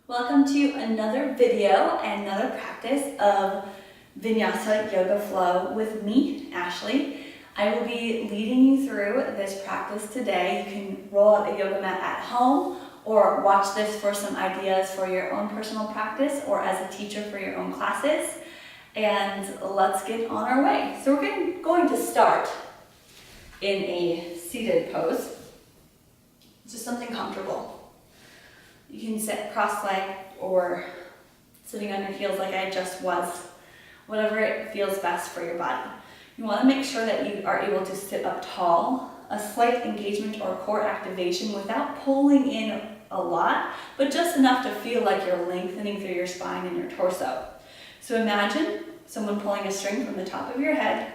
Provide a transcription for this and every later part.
Welcome to another video and another practice of Vinyasa Yoga Flow with me, Ashley. I will be leading you through this practice today. You can roll out a yoga mat at home or watch this for some ideas for your own personal practice or as a teacher for your own classes. And let's get on our way. So we're going to start in a seated pose, just something comfortable. You can sit cross-legged or sitting on your heels like I just was, whatever it feels best for your body. You want to make sure that you are able to sit up tall, a slight engagement or core activation without pulling in a lot, but just enough to feel like you're lengthening through your spine and your torso. So imagine someone pulling a string from the top of your head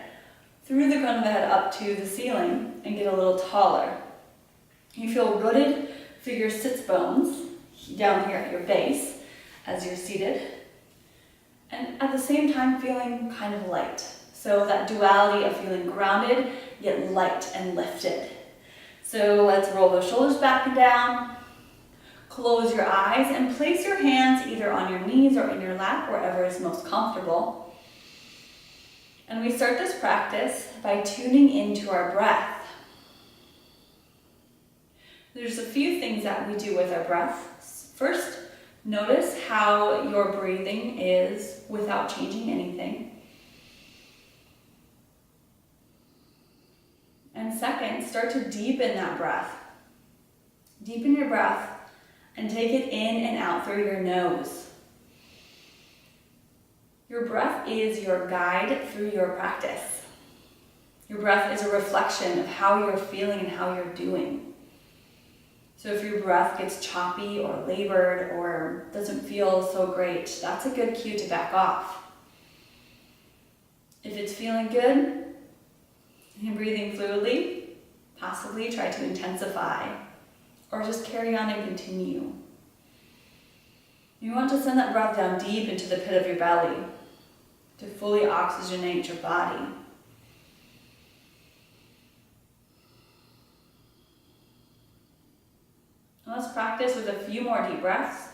through the crown of the head up to the ceiling and get a little taller. You feel rooted through your sits bones down here at your base as you're seated, and at the same time feeling kind of light. So that duality of feeling grounded yet light and lifted. So let's roll those shoulders back and down, close your eyes, and place your hands either on your knees or in your lap, wherever is most comfortable. And we start this practice by tuning into our breath. There's a few things that we do with our breath. First, notice how your breathing is without changing anything. And second, start to deepen that breath. Deepen your breath and take it in and out through your nose. Your breath is your guide through your practice. Your breath is a reflection of how you're feeling and how you're doing. So if your breath gets choppy or labored or doesn't feel so great, that's a good cue to back off. If it's feeling good and you're breathing fluidly, possibly try to intensify or just carry on and continue. You want to send that breath down deep into the pit of your belly to fully oxygenate your body. Let's practice with a few more deep breaths.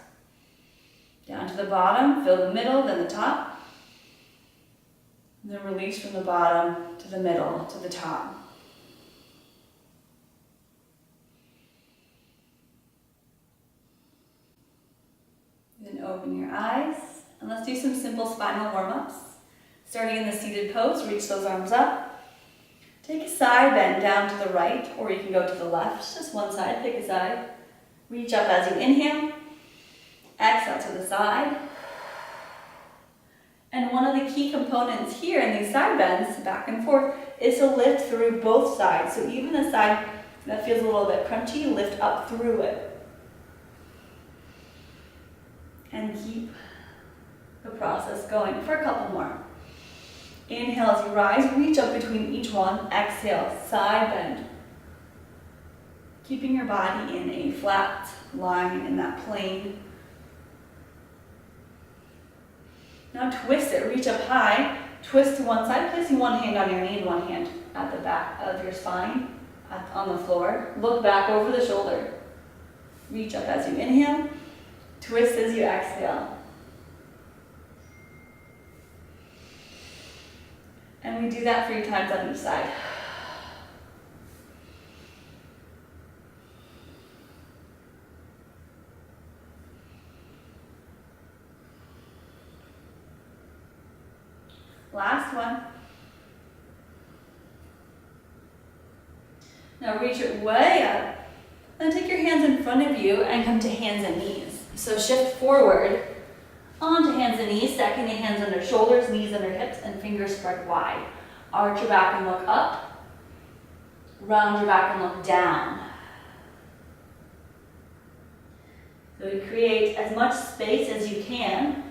Down to the bottom, fill the middle, then the top. And then release from the bottom to the middle, to the top. Then open your eyes, and let's do some simple spinal warm-ups. Starting in the seated pose, reach those arms up. Take a side bend down to the right, or you can go to the left, just one side, pick a side. Reach up as you inhale, exhale to the side. And one of the key components here in these side bends, back and forth, is to lift through both sides. So even the side that feels a little bit crunchy, lift up through it. And keep the process going for a couple more. Inhale as you rise, reach up between each one. Exhale, side bend. Keeping your body in a flat line in that plane. Now twist it, reach up high, twist to one side, placing one hand on your knee and one hand at the back of your spine, on the floor. Look back over the shoulder. Reach up as you inhale, twist as you exhale. And we do that 3 times on each side. Last one. Now reach it way up. Then take your hands in front of you and come to hands and knees. So shift forward onto hands and knees, stacking the hands under shoulders, knees under hips, and fingers spread wide. Arch your back and look up. Round your back and look down. So we create as much space as you can.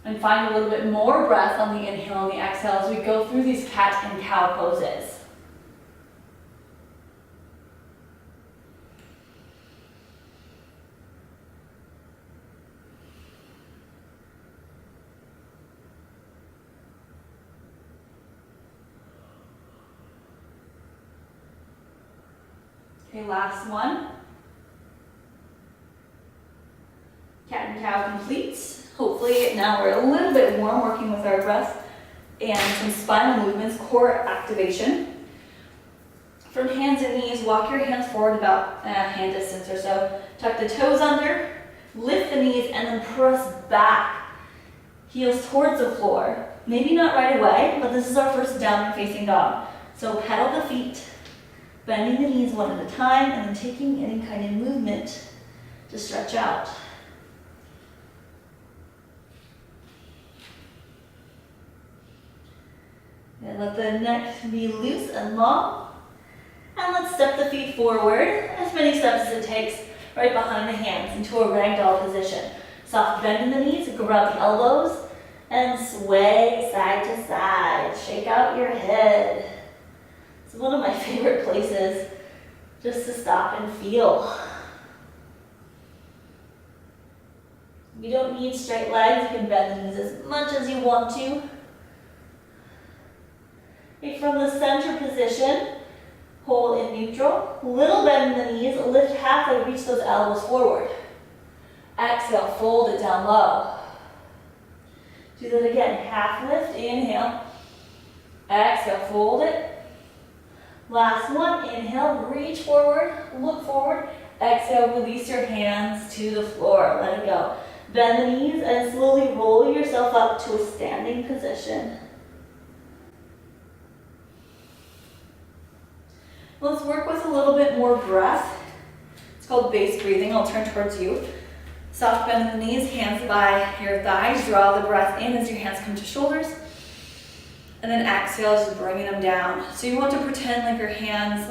And find a little bit more breath on the inhale and the exhale as we go through these cat and cow poses. Okay, last one. cat-cow completes. Hopefully now we're a little bit warm working with our breath and some spinal movements, core activation. From hands and knees, walk your hands forward about hand distance or so. Tuck the toes under, lift the knees, and then press back. Heels towards the floor. Maybe not right away, but this is our first downward facing dog. So pedal the feet, bending the knees one at a time, and then taking any kind of movement to stretch out. And let the neck be loose and long. And let's step the feet forward, as many steps as it takes, right behind the hands into a ragdoll position. Soft bend in the knees, grab the elbows, and sway side to side. Shake out your head. It's one of my favorite places just to stop and feel. You don't need straight legs. You can bend the knees as much as you want to. From the center position, hold in neutral. Little bend in the knees. Lift halfway, reach those elbows forward. Exhale, fold it down low. Do that again. Half lift, inhale. Exhale, fold it. Last one, inhale, reach forward, look forward. Exhale, release your hands to the floor. Let it go. Bend the knees and slowly roll yourself up to a standing position. Let's work with a little bit more breath. It's called base breathing. I'll turn towards you. Soft bend in the knees, hands by your thighs. Draw the breath in as your hands come to shoulders. And then exhale, just bringing them down. So you want to pretend like your hands,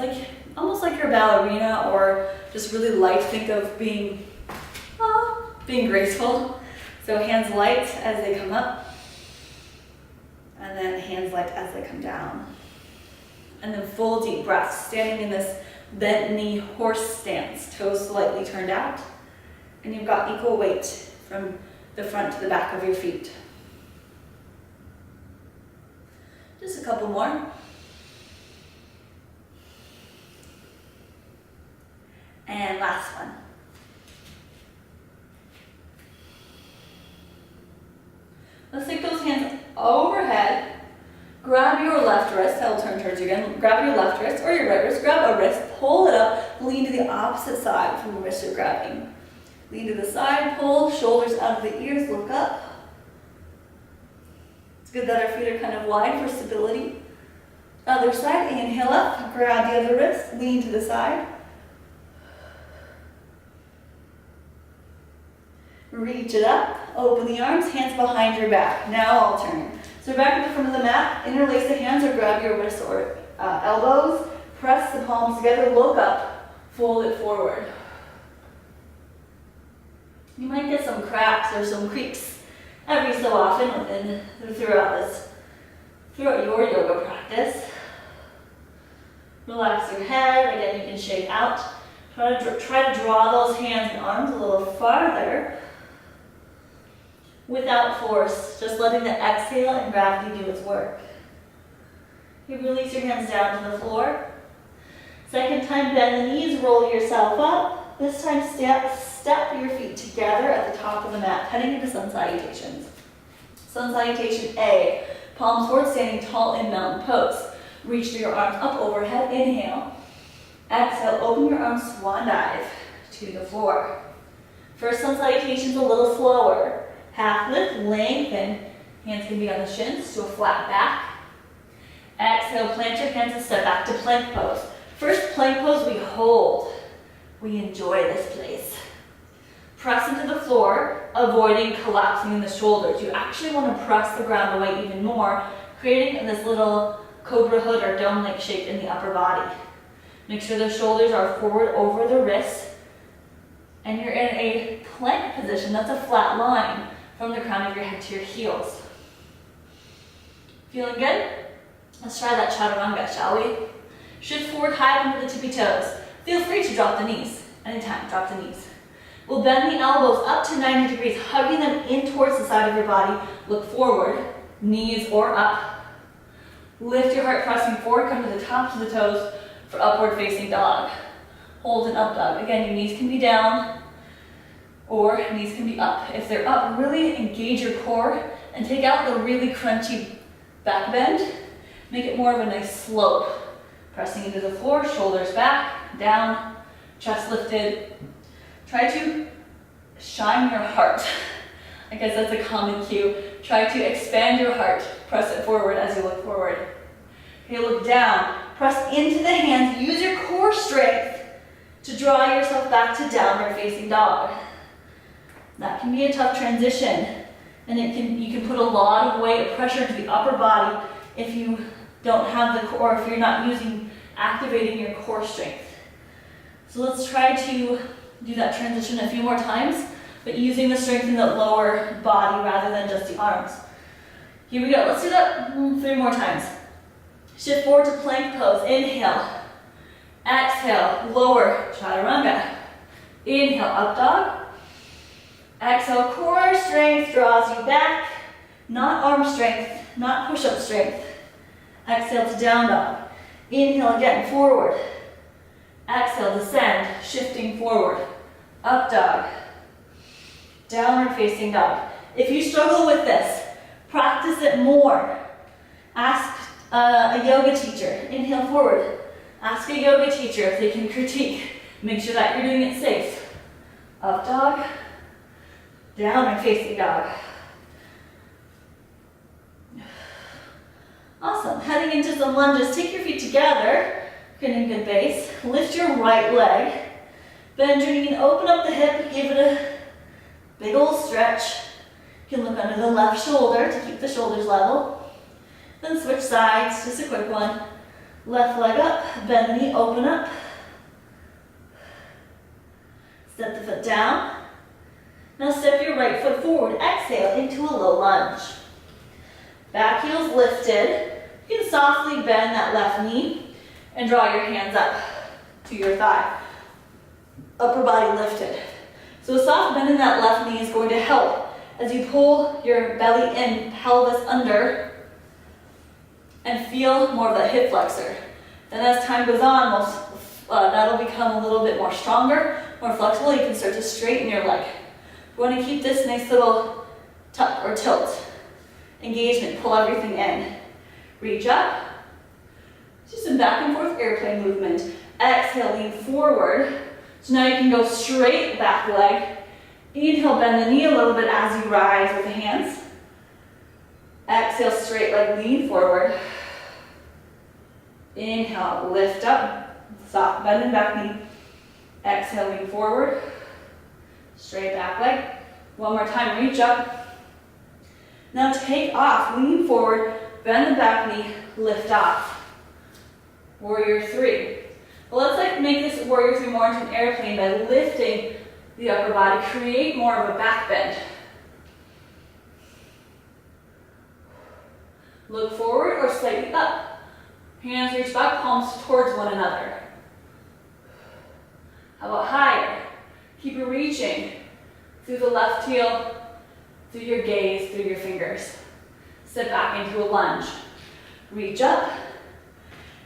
almost like you're a ballerina or just really light. Think of being graceful. So hands light as they come up. And then hands light as they come down. And then full deep breaths, standing in this bent knee horse stance, toes slightly turned out. And you've got equal weight from the front to the back of your feet. Just a couple more. And last one. Let's take those hands overhead. Grab your left wrist, I'll turn towards you again. Grab your left wrist or your right wrist, grab a wrist, pull it up, lean to the opposite side from the wrist you're grabbing. Lean to the side, pull, shoulders out of the ears, look up. It's good that our feet are kind of wide for stability. Other side, inhale up, grab the other wrist, lean to the side. Reach it up, open the arms, hands behind your back. Now alternate. So back to the front of the mat, interlace the hands or grab your wrists or elbows, press the palms together, look up, fold it forward. You might get some cracks or some creaks every so often throughout your yoga practice. Relax your head, again you can shake out. Try to draw those hands and arms a little farther. Without force, just letting the exhale and gravity do its work. You release your hands down to the floor. Second time, bend the knees, roll yourself up. This time, step your feet together at the top of the mat, heading into sun salutations. Sun salutation A, palms forward, standing tall in mountain pose. Reach your arms up overhead, inhale. Exhale, open your arms, swan dive to the floor. First sun salutation's a little slower. Half lift, lengthen. Hands can be on the shins to a flat back. Exhale, plant your hands and step back to plank pose. First plank pose, we hold. We enjoy this place. Press into the floor, avoiding collapsing in the shoulders. You actually want to press the ground away even more, creating this little cobra hood or dome-like shape in the upper body. Make sure the shoulders are forward over the wrists, and you're in a plank position. That's a flat line from the crown of your head to your heels. Feeling good? Let's try that chaturanga, shall we? Shift forward, high into the tippy toes. Feel free to drop the knees. Anytime, drop the knees. We'll bend the elbows up to 90 degrees, hugging them in towards the side of your body. Look forward, knees or up. Lift your heart, pressing forward, come to the tops of the toes for upward facing dog. Hold an up dog. Again, your knees can be down or knees can be up. If they're up, really engage your core and take out the really crunchy back bend. Make it more of a nice slope. Pressing into the floor, shoulders back, down, chest lifted. Try to shine your heart. I guess that's a common cue. Try to expand your heart. Press it forward as you look forward. Okay, look down. Press into the hands. Use your core strength to draw yourself back to downward facing dog. That can be a tough transition, and you can put a lot of weight or pressure into the upper body if you don't have the core, if you're not activating your core strength. So let's try to do that transition a few more times, but using the strength in the lower body rather than just the arms. Here we go. Let's do that 3 more times. Shift forward to plank pose. Inhale. Exhale. Lower chaturanga. Inhale. Up dog. Exhale. Core strength draws you back. Not arm strength. Not push-up strength. Exhale to down dog. Inhale again. Forward. Exhale. Descend. Shifting forward. Up dog. Downward facing dog. If you struggle with this, practice it more. Ask a yoga teacher. Inhale forward. Ask a yoga teacher if they can critique. Make sure that you're doing it safe. Up dog. Downward facing dog. Awesome. Heading into some lunges. Take your feet together. Getting good base. Lift your right leg. Bend your knee and open up the hip. Give it a big old stretch. You can look under the left shoulder to keep the shoulders level. Then switch sides, just a quick one. Left leg up, bend the knee, open up. Step the foot down. Now step your right foot forward. Exhale into a low lunge. Back heel's lifted. You can softly bend that left knee and draw your hands up to your thigh. Upper body lifted. So a soft bend in that left knee is going to help as you pull your belly in, pelvis under, and feel more of that hip flexor. Then as time goes on, that'll become a little bit more stronger, more flexible. You can start to straighten your leg. You want to keep this nice little tuck or tilt. Engagement, pull everything in. Reach up. Do some back and forth airplane movement. Exhale, lean forward. So now you can go straight back leg. Inhale, bend the knee a little bit as you rise with the hands. Exhale, straight leg, lean forward. Inhale, lift up, soft bend in back knee. Exhale, lean forward. Straight back leg. One more time, reach up. Now take off, lean forward, bend the back knee, lift off. Warrior 3. Well, let's make this Warrior 3 more into an airplane by lifting the upper body. Create more of a back bend. Look forward or slightly up. Hands reach back, palms towards one another. How about higher? Keep reaching through the left heel, through your gaze, through your fingers. Step back into a lunge. Reach up.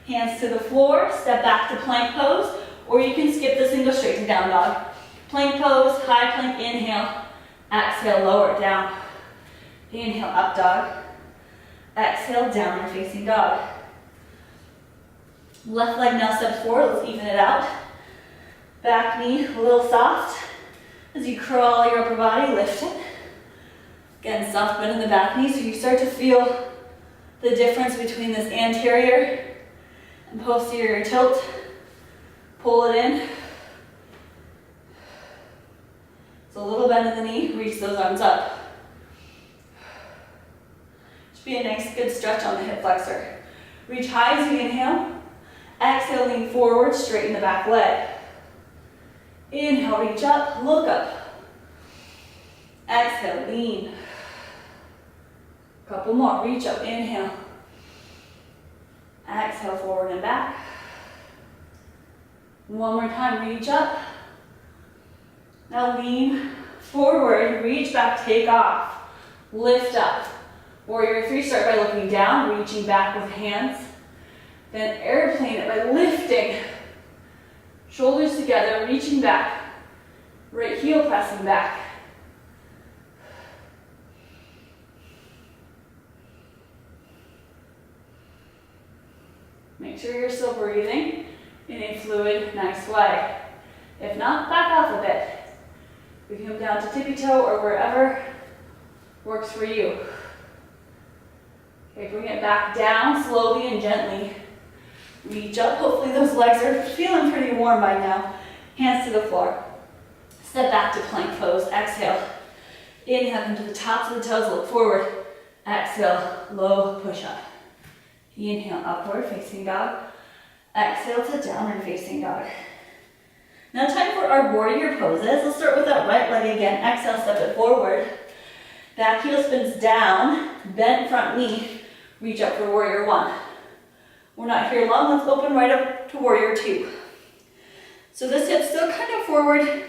Hands to the floor, step back to plank pose, or you can skip this and go straight to down dog. Plank pose, high plank, inhale. Exhale, lower, down. Inhale, up dog. Exhale, downward facing dog. Left leg now steps forward, let's even it out. Back knee a little soft. As you crawl your upper body, lift it. Again, soft bend in the back knee, so you start to feel the difference between this anterior and posterior tilt. Pull it in. So a little bend in the knee, reach those arms up. Should be a nice good stretch on the hip flexor. Reach high as you inhale. Exhale, lean forward, straighten the back leg. Inhale, reach up, look up. Exhale, lean. Couple more, reach up, inhale. Exhale, forward and back. One more time, reach up. Now lean forward, reach back, take off. Lift up. Warrior 3, start by looking down, reaching back with hands. Then airplane it by lifting. Shoulders together, reaching back. Right heel pressing back. Make sure you're still breathing in a fluid, nice way. If not, back off a bit. We can come down to tippy toe or wherever works for you. Okay, bring it back down slowly and gently. Reach up. Hopefully those legs are feeling pretty warm by now. Hands to the floor. Step back to plank pose. Exhale. Inhale into the tops of the toes. Look forward. Exhale. Low push up. Inhale, upward facing dog. Exhale to downward facing dog. Now time for our warrior poses. Let's start with that right leg again. Exhale, step it forward. Back heel spins down. Bent front knee. Reach up for warrior one. We're not here long. Let's open right up to warrior two. So this hip's still kind of forward.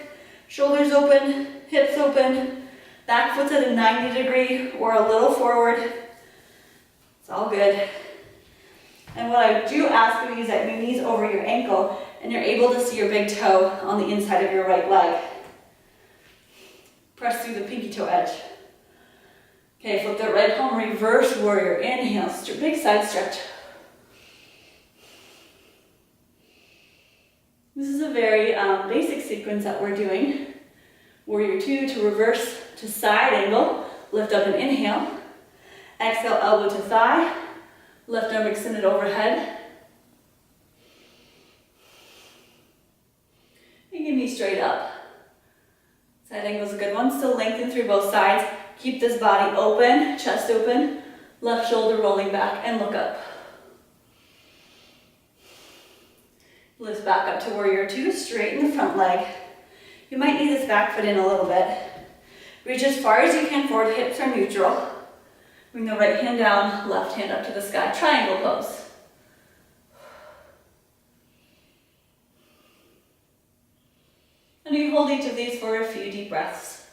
Shoulders open, hips open. Back foot's at a 90 degree or a little forward. It's all good. And what I do ask of you is that your knees over your ankle and you're able to see your big toe on the inside of your right leg. Press through the pinky toe edge. Okay, flip the right palm, reverse warrior. Inhale, big side stretch. This is a very basic sequence that we're doing. Warrior two to reverse to side angle. Lift up and inhale. Exhale, elbow to thigh. Left arm extended overhead. And give me straight up. Side angle is a good one. Still lengthen through both sides. Keep this body open, chest open. Left shoulder rolling back and look up. Lift back up to warrior two. Straighten the front leg. You might need this back foot in a little bit. Reach as far as you can forward. Hips are neutral. Bring the right hand down, left hand up to the sky. Triangle pose. And you hold each of these for a few deep breaths.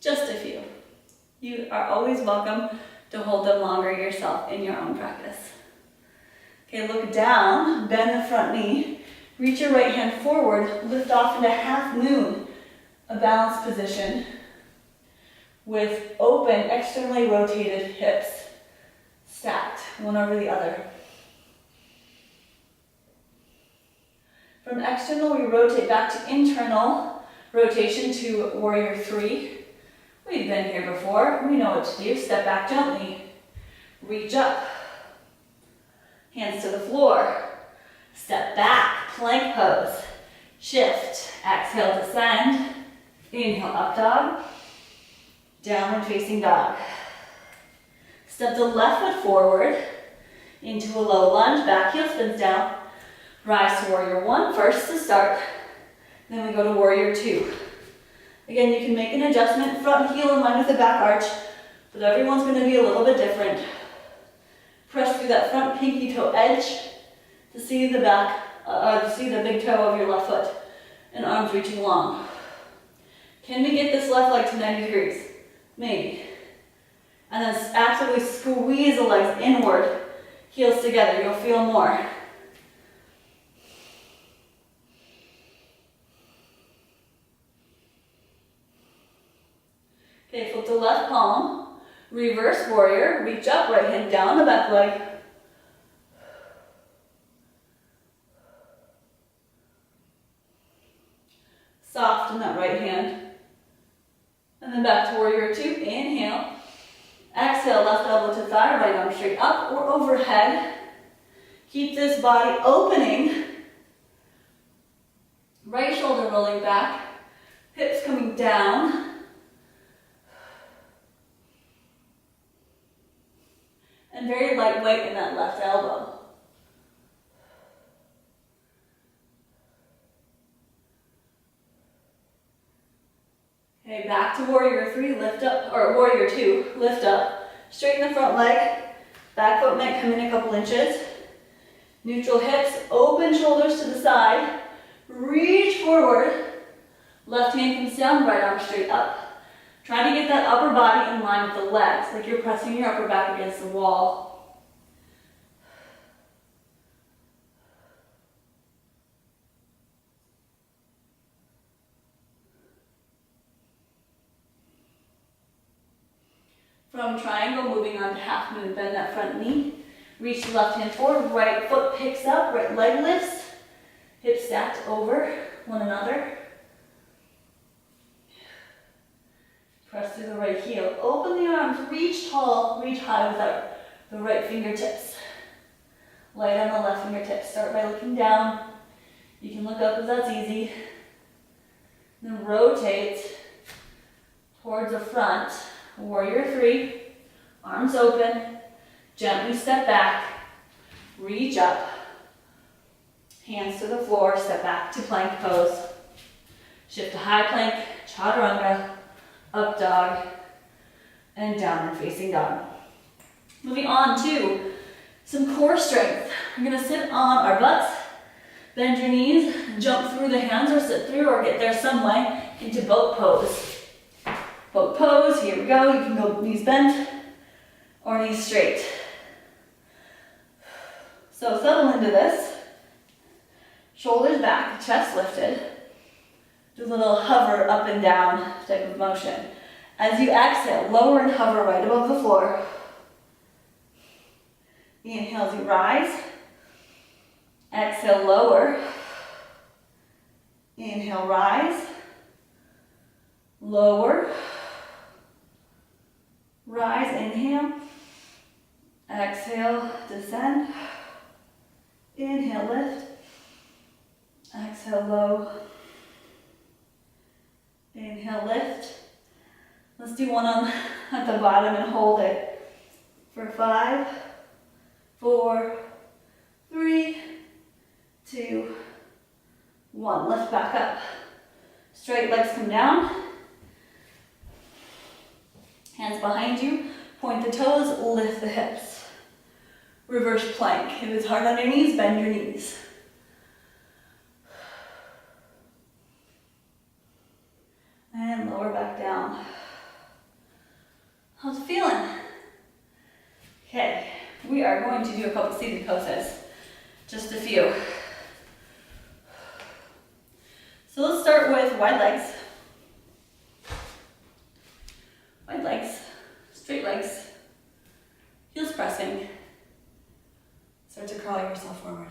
Just a few. You are always welcome to hold them longer yourself in your own practice. Okay, look down, bend the front knee. Reach your right hand forward, lift off into half moon, a balanced position. With open, externally rotated hips, stacked, one over the other. From external, we rotate back to internal rotation to warrior three. We've been here before, we know what to do. Step back gently, reach up, hands to the floor, step back, plank pose, shift, exhale, descend, inhale, up dog. Downward facing dog. Step the left foot forward into a low lunge. Back heel spins down. Rise to warrior one first to start. Then we go to warrior two. Again, you can make an adjustment. Front heel in line with the back arch, but everyone's going to be a little bit different. Press through that front pinky toe edge to see the big toe of your left foot and arms reaching long. Can we get this left leg to 90 degrees? Maybe. And then actively squeeze the legs inward, heels together. You'll feel more. Okay, flip the left palm, reverse warrior, reach up, right hand down the back leg. Soften that right hand. And then back to warrior two, inhale. Exhale, left elbow to thigh, right arm straight up or overhead. Keep this body opening. Right shoulder rolling back, hips coming down. And very lightweight in that left elbow. Okay, back to warrior three, lift up, or warrior two, lift up. Straighten the front leg. Back foot might come in a couple inches. Neutral hips, open shoulders to the side. Reach forward. Left hand comes down, right arm straight up. Try to get that upper body in line with the legs, like you're pressing your upper back against the wall. From triangle, moving on to half moon, bend that front knee. Reach the left hand forward, right foot picks up, right leg lifts. Hips stacked over one another. Press through the right heel. Open the arms, reach tall, reach high without the right fingertips. Light on the left fingertips. Start by looking down. You can look up if that's easy. Then rotate towards the front. Warrior 3. Arms open. Gently step back. Reach up. Hands to the floor. Step back to plank pose. Shift to high plank. Chaturanga. Up dog. And downward facing dog. Moving on to some core strength. We're going to sit on our butts. Bend your knees, jump through the hands or sit through or get there some way into boat pose. Boat pose, here we go. You can go knees bent or knees straight. So settle into this. Shoulders back, chest lifted. Do a little hover up and down type of motion. As you exhale, lower and hover right above the floor. Inhale as you rise. Exhale, lower. Inhale, rise. Lower. Rise, inhale. Exhale, descend. Inhale, lift. Exhale, low. Inhale, lift. Let's do one at the bottom and hold it for 5, 4, 3, 2, 1. Lift back up. Straight legs come down. Hands behind you. Point the toes, lift the hips. Reverse plank. If it's hard on your knees, bend your knees. And lower back down. How's it feeling? Okay, we are going to do a couple seated poses. Just a few. So let's start with wide legs. Wide legs, straight legs, heels pressing. Start to crawl yourself forward.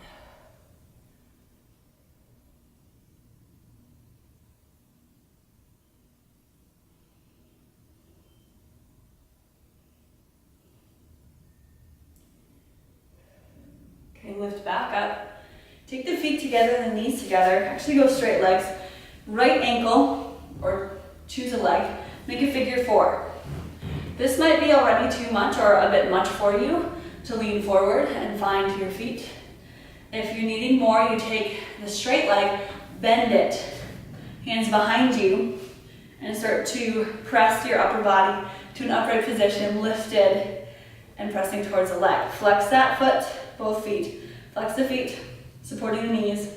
Okay, lift back up. Take the feet together and the knees together. Actually go straight legs. Right ankle, or choose a leg. Make a figure 4. This might be already too much or a bit much for you to lean forward and find your feet. If you're needing more, you take the straight leg, bend it, hands behind you, and start to press your upper body to an upright position, lifted and pressing towards the leg. Flex that foot, both feet. Flex the feet, supporting the knees.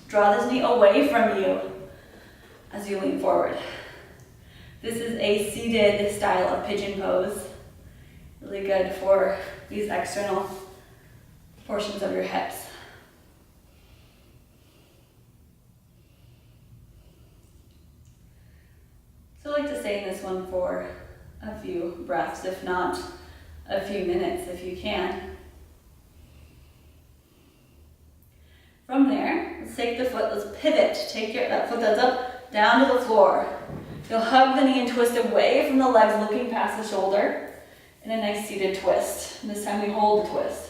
Draw this knee away from you as you lean forward. This is a seated style of pigeon pose. Really good for these external portions of your hips. So I like to stay in this one for a few breaths, if not a few minutes if you can. From there, let's take the foot, let's pivot. Take that foot that's up, down to the floor. You'll hug the knee and twist away from the legs, looking past the shoulder in a nice seated twist. And this time we hold the twist.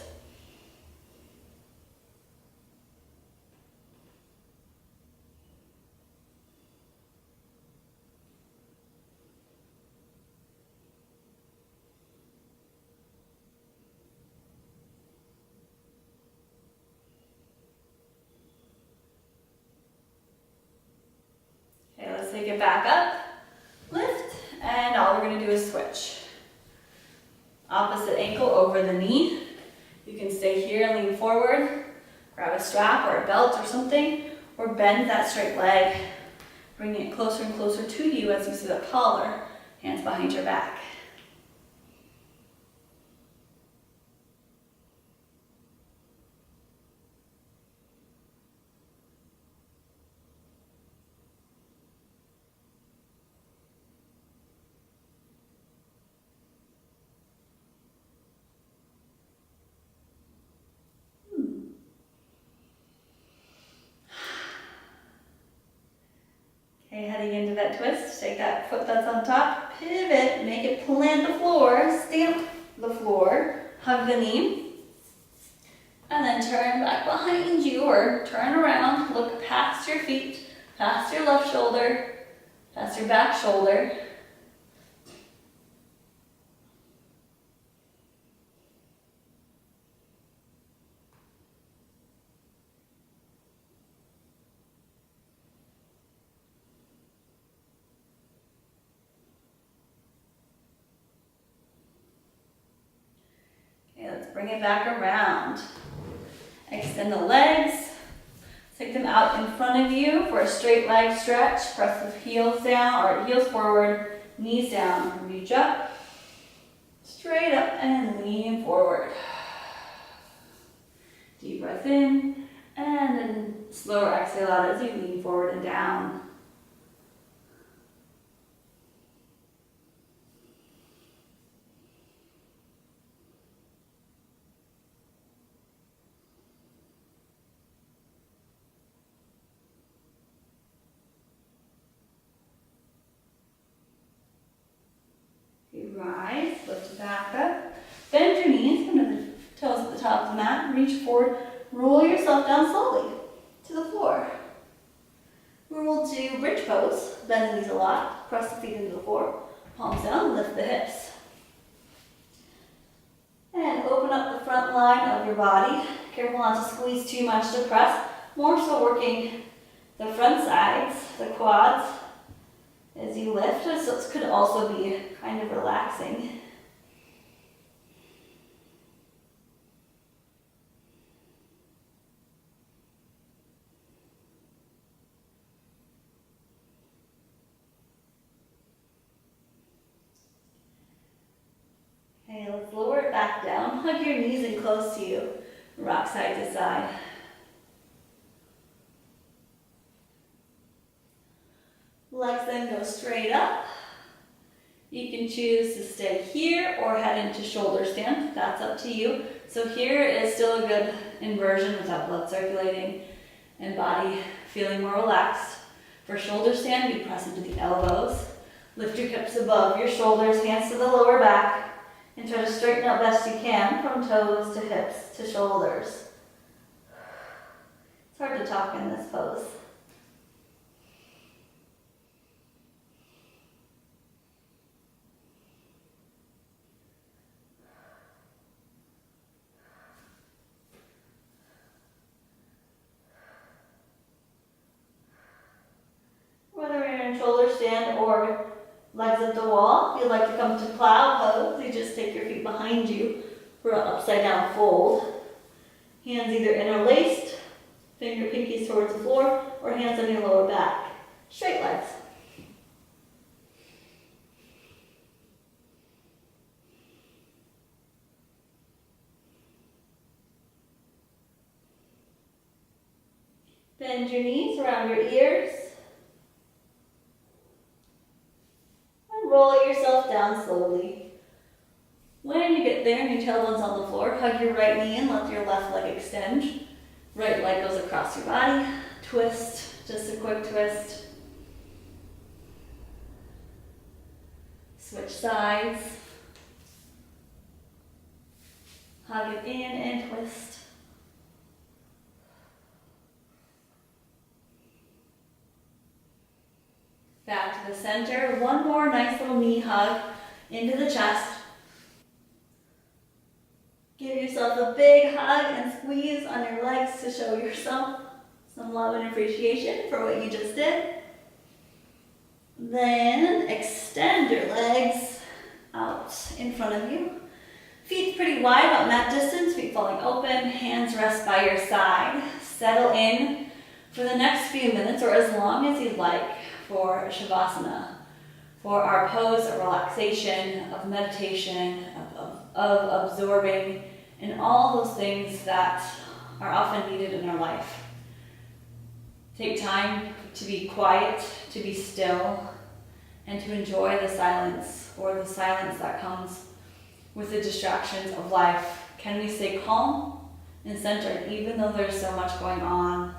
Okay, let's take it back up. Lift, and all we're going to do is switch. Opposite ankle over the knee. You can stay here and lean forward. Grab a strap or a belt or something, or bend that straight leg. Bring it closer and closer to you as you sit up taller, hands behind your back. Okay, heading into that twist, take that foot that's on top, pivot, make it plant the floor, stamp the floor, hug the knee, and then turn back behind you or turn around, look past your feet, past your left shoulder, past your back shoulder. Okay, let's bring it back around. Extend the legs. Take them out in front of you for a straight leg stretch. Press the heels down, or heels forward, knees down. Reach up, straight up, and lean forward. Deep breath in, and then slower exhale out as you lean forward and down. Rise, lift back up, bend your knees, come to the toes at the top of the mat, reach forward, roll yourself down slowly to the floor. We'll do bridge pose, bend the knees a lot, press the feet into the floor, palms down, lift the hips. And open up the front line of your body. Careful not to squeeze too much to press, more so working the front sides, the quads, as you lift. So this could also be kind of relaxing. Okay, let's lower it back down. Hug your knees in close to you. Rock side to side. Legs then go straight up. You can choose to stay here or head into shoulder stand. That's up to you. So here is still a good inversion without blood circulating and body feeling more relaxed. For shoulder stand, you press into the elbows. Lift your hips above your shoulders, hands to the lower back, and try to straighten out best you can from toes to hips to shoulders. It's hard to talk in this pose. Whether you're in shoulder stand or legs at the wall, if you'd like to come to plow pose, you just take your feet behind you for an upside down fold. Hands either interlaced, finger pinkies towards the floor, or hands on your lower back. Straight legs. Bend your knees around your ears. Roll yourself down slowly. When you get there and your tailbone's on the floor, hug your right knee in, let your left leg extend. Right leg goes across your body. Twist, just a quick twist. Switch sides. Hug it in and twist. Back to the center. One more nice little knee hug into the chest. Give yourself a big hug and squeeze on your legs to show yourself some love and appreciation for what you just did. Then extend your legs out in front of you. Feet pretty wide, about mat distance, feet falling open, hands rest by your side. Settle in for the next few minutes or as long as you'd like for Shavasana, for our pose of relaxation, of meditation, of absorbing, and all those things that are often needed in our life. Take time to be quiet, to be still, and to enjoy the silence, or the silence that comes with the distractions of life. Can we stay calm and centered even though there's so much going on?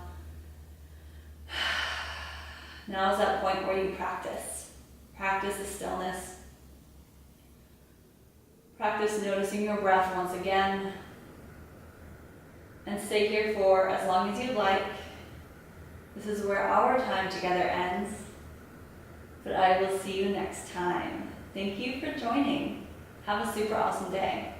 Now is that point where you practice. Practice the stillness. Practice noticing your breath once again. And stay here for as long as you'd like. This is where our time together ends. But I will see you next time. Thank you for joining. Have a super awesome day.